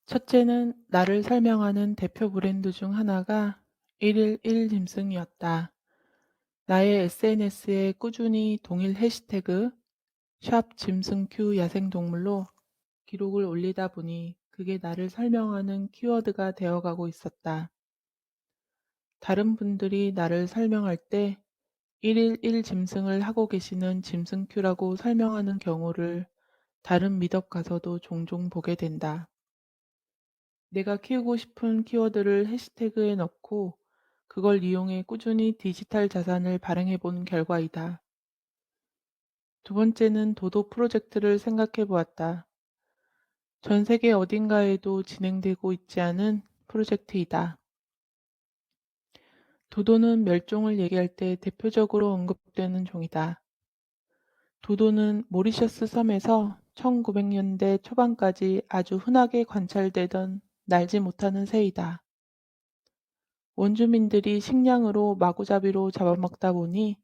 첫째는 나를 설명하는 대표 브랜드 중 하나가 1일 1 짐승이었다. 나의 SNS에 꾸준히 동일 해시태그 샵 짐승 야생동물로 기록을 올리다 보니 그게 나를 설명하는 키워드가 되어가고 있었다. 다른 분들이 나를 설명할 때 1일 1 짐승을 하고 계시는 짐승큐라고 설명하는 경우를 다른 미덕 가서도 종종 보게 된다. 내가 키우고 싶은 키워드를 해시태그에 넣고 그걸 이용해 꾸준히 디지털 자산을 발행해 본 결과이다. 두 번째는 도도 프로젝트를 생각해 보았다. 전 세계 어딘가에도 진행되고 있지 않은 프로젝트이다. 도도는 멸종을 얘기할 때 대표적으로 언급되는 종이다. 도도는 모리셔스 섬에서 1900년대 초반까지 아주 흔하게 관찰되던 날지 못하는 새이다. 원주민들이 식량으로 마구잡이로 잡아먹다 보니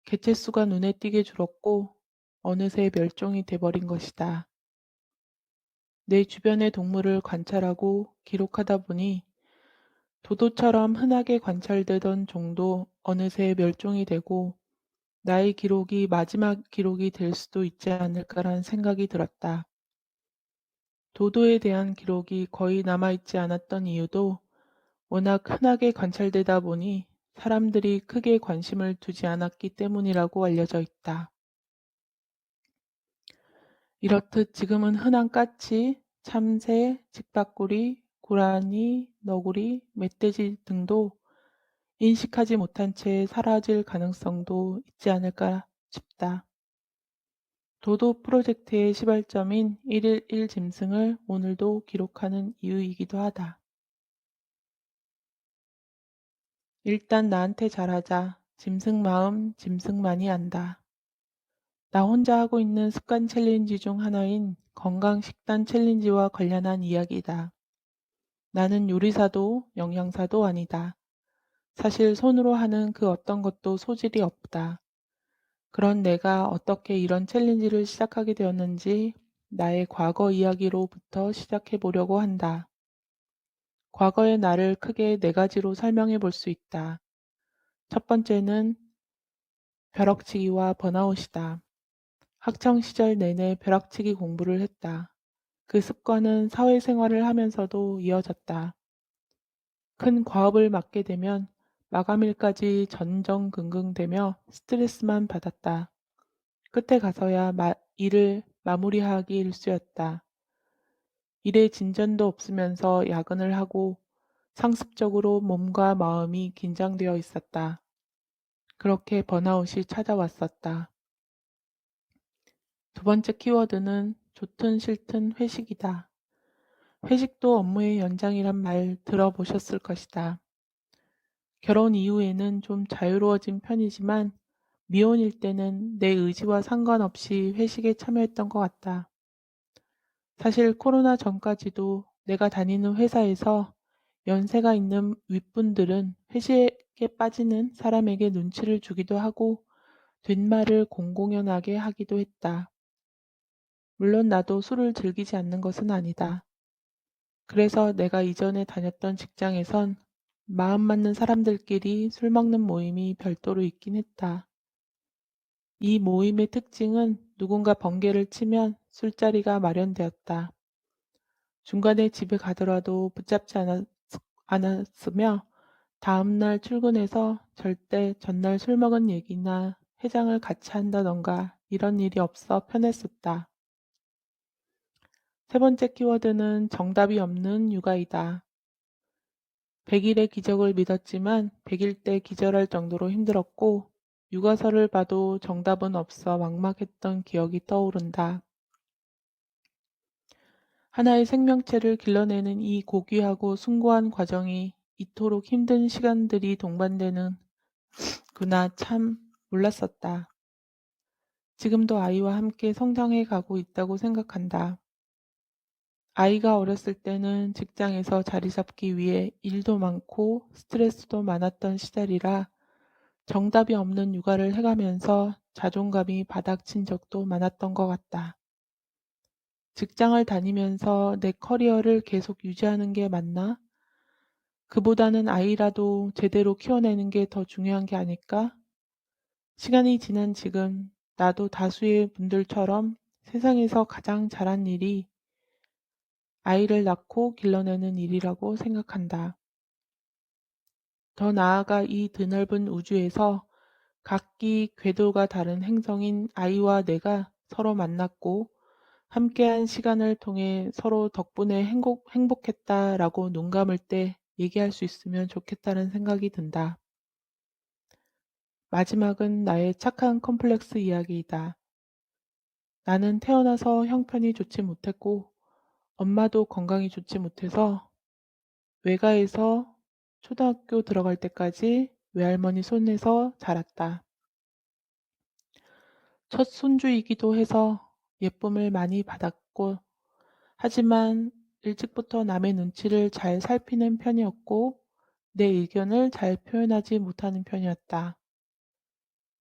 개체수가 눈에 띄게 줄었고 어느새 멸종이 돼버린 것이다. 내 주변의 동물을 관찰하고 기록하다 보니 도도처럼 흔하게 관찰되던 종도 어느새 멸종이 되고 나의 기록이 마지막 기록이 될 수도 있지 않을까라는 생각이 들었다. 도도에 대한 기록이 거의 남아있지 않았던 이유도 워낙 흔하게 관찰되다 보니 사람들이 크게 관심을 두지 않았기 때문이라고 알려져 있다. 이렇듯 지금은 흔한 까치, 참새, 직박구리, 고라니, 너구리, 멧돼지 등도 인식하지 못한 채 사라질 가능성도 있지 않을까 싶다. 도도 프로젝트의 시발점인 1일 1 짐승을 오늘도 기록하는 이유이기도 하다. 일단 나한테 잘하자. 짐승 마음, 짐승만이 안다. 나 혼자 하고 있는 습관 챌린지 중 하나인 건강 식단 챌린지와 관련한 이야기다. 나는 요리사도 영양사도 아니다. 사실 손으로 하는 그 어떤 것도 소질이 없다. 그런 내가 어떻게 이런 챌린지를 시작하게 되었는지 나의 과거 이야기로부터 시작해 보려고 한다. 과거의 나를 크게 네 가지로 설명해 볼 수 있다. 첫 번째는 벼락치기와 번아웃이다. 학창 시절 내내 벼락치기 공부를 했다. 그 습관은 사회생활을 하면서도 이어졌다. 큰 과업을 맡게 되면 마감일까지 전전긍긍대며 스트레스만 받았다. 끝에 가서야 일을 마무리하기 일쑤였다. 일에 진전도 없으면서 야근을 하고 상습적으로 몸과 마음이 긴장되어 있었다. 그렇게 번아웃이 찾아왔었다. 두 번째 키워드는 좋든 싫든 회식이다. 회식도 업무의 연장이란 말 들어보셨을 것이다. 결혼 이후에는 좀 자유로워진 편이지만 미혼일 때는 내 의지와 상관없이 회식에 참여했던 것 같다. 사실 코로나 전까지도 내가 다니는 회사에서 연세가 있는 윗분들은 회식에 빠지는 사람에게 눈치를 주기도 하고 뒷말을 공공연하게 하기도 했다. 물론 나도 술을 즐기지 않는 것은 아니다. 그래서 내가 이전에 다녔던 직장에선 마음 맞는 사람들끼리 술 먹는 모임이 별도로 있긴 했다. 이 모임의 특징은 누군가 번개를 치면 술자리가 마련되었다. 중간에 집에 가더라도 붙잡지 않았으며 다음날 출근해서 절대 전날 술 먹은 얘기나 해장을 같이 한다던가 이런 일이 없어 편했었다. 세 번째 키워드는 정답이 없는 육아이다. 100일의 기적을 믿었지만 100일 때 기절할 정도로 힘들었고 육아서를 봐도 정답은 없어 막막했던 기억이 떠오른다. 하나의 생명체를 길러내는 이 고귀하고 숭고한 과정이 이토록 힘든 시간들이 동반되는 구나 참 몰랐었다. 지금도 아이와 함께 성장해 가고 있다고 생각한다. 아이가 어렸을 때는 직장에서 자리 잡기 위해 일도 많고 스트레스도 많았던 시절이라 정답이 없는 육아를 해가면서 자존감이 바닥친 적도 많았던 것 같다. 직장을 다니면서 내 커리어를 계속 유지하는 게 맞나? 그보다는 아이라도 제대로 키워내는 게 더 중요한 게 아닐까? 시간이 지난 지금 나도 다수의 분들처럼 세상에서 가장 잘한 일이 아이를 낳고 길러내는 일이라고 생각한다. 더 나아가 이 드넓은 우주에서 각기 궤도가 다른 행성인 아이와 내가 서로 만났고 함께한 시간을 통해 서로 덕분에 행복했다라고 눈 감을 때 얘기할 수 있으면 좋겠다는 생각이 든다. 마지막은 나의 착한 컴플렉스 이야기이다. 나는 태어나서 형편이 좋지 못했고 엄마도 건강이 좋지 못해서 외가에서 초등학교 들어갈 때까지 외할머니 손에서 자랐다. 첫 손주이기도 해서 예쁨을 많이 받았고 하지만 일찍부터 남의 눈치를 잘 살피는 편이었고 내 의견을 잘 표현하지 못하는 편이었다.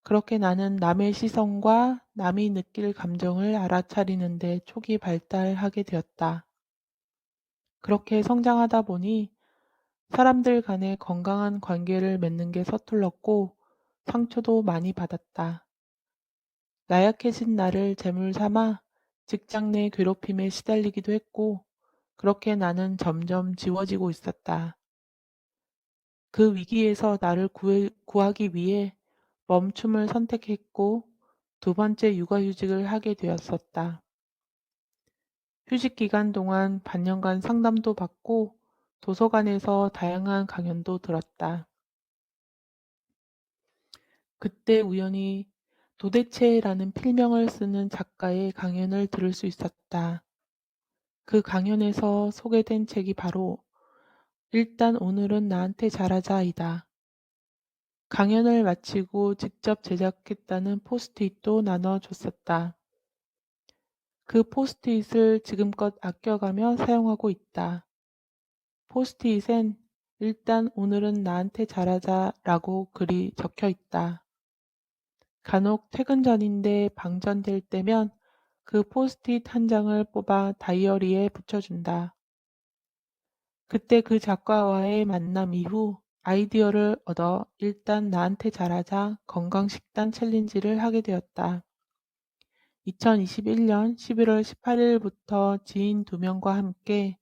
그렇게 나는 남의 시선과 남이 느낄 감정을 알아차리는 데 초기 발달하게 되었다. 그렇게 성장하다 보니 사람들 간의 건강한 관계를 맺는 게 서툴렀고 상처도 많이 받았다. 나약해진 나를 재물 삼아 직장 내 괴롭힘에 시달리기도 했고 그렇게 나는 점점 지워지고 있었다. 그 위기에서 나를 구하기 위해 멈춤을 선택했고 두 번째 육아휴직을 하게 되었었다. 휴직 기간 동안 반년간 상담도 받고 도서관에서 다양한 강연도 들었다. 그때 우연히 도대체라는 필명을 쓰는 작가의 강연을 들을 수 있었다. 그 강연에서 소개된 책이 바로 일단 오늘은 나한테 잘하자이다. 강연을 마치고 직접 제작했다는 포스트잇도 나눠줬었다. 그 포스트잇을 지금껏 아껴가며 사용하고 있다. 포스트잇엔 일단 오늘은 나한테 잘하자라고 글이 적혀 있다. 간혹 퇴근 전인데 방전될 때면 그 포스트잇 한 장을 뽑아 다이어리에 붙여준다. 그때 그 작가와의 만남 이후 아이디어를 얻어 일단 나한테 잘하자 건강식단 챌린지를 하게 되었다. 2021년 11월 18일부터 지인 2명과 함께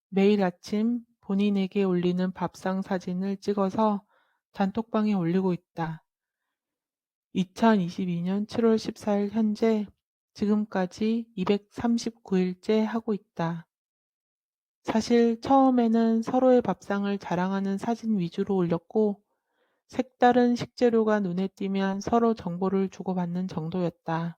매일 아침 본인에게 올리는 밥상 사진을 찍어서 단톡방에 올리고 있다. 2022년 7월 14일 현재 지금까지 239일째 하고 있다. 사실 처음에는 서로의 밥상을 자랑하는 사진 위주로 올렸고 색다른 식재료가 눈에 띄면 서로 정보를 주고받는 정도였다.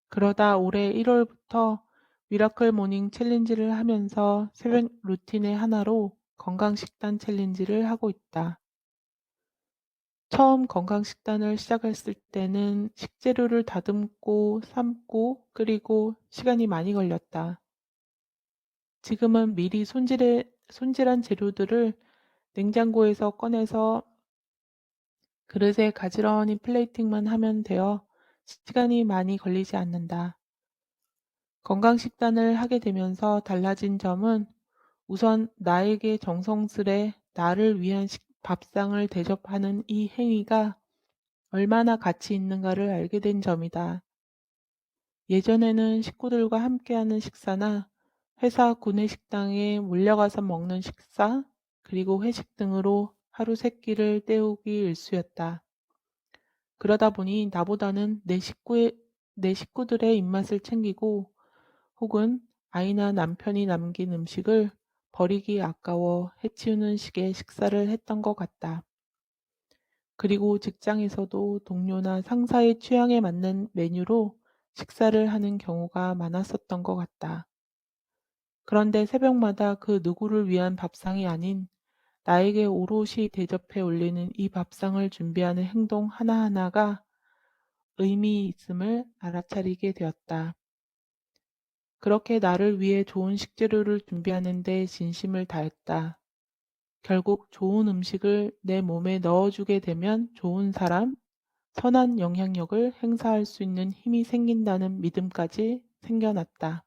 그러다 올해 1월부터 미라클 모닝 챌린지를 하면서 새벽 루틴의 하나로 건강식단 챌린지를 하고 있다. 처음 건강식단을 시작했을 때는 식재료를 다듬고 삶고 끓이고 시간이 많이 걸렸다. 지금은 미리 손질한 재료들을 냉장고에서 꺼내서 그릇에 가지런히 플레이팅만 하면 되어 시간이 많이 걸리지 않는다. 건강식단을 하게 되면서 달라진 점은 우선 나에게 정성스레 나를 위한 밥상을 대접하는 이 행위가 얼마나 가치 있는가를 알게 된 점이다. 예전에는 식구들과 함께하는 식사나 회사 구내식당에 몰려가서 먹는 식사, 그리고 회식 등으로 하루 세끼를 때우기 일쑤였다. 그러다 보니 나보다는 내 식구들의 입맛을 챙기고 혹은 아이나 남편이 남긴 음식을 버리기 아까워 해치우는 식의 식사를 했던 것 같다. 그리고 직장에서도 동료나 상사의 취향에 맞는 메뉴로 식사를 하는 경우가 많았었던 것 같다. 그런데 새벽마다 그 누구를 위한 밥상이 아닌 나에게 오롯이 대접해 올리는 이 밥상을 준비하는 행동 하나하나가 의미 있음을 알아차리게 되었다. 그렇게 나를 위해 좋은 식재료를 준비하는 데 진심을 다했다. 결국 좋은 음식을 내 몸에 넣어주게 되면 좋은 사람, 선한 영향력을 행사할 수 있는 힘이 생긴다는 믿음까지 생겨났다.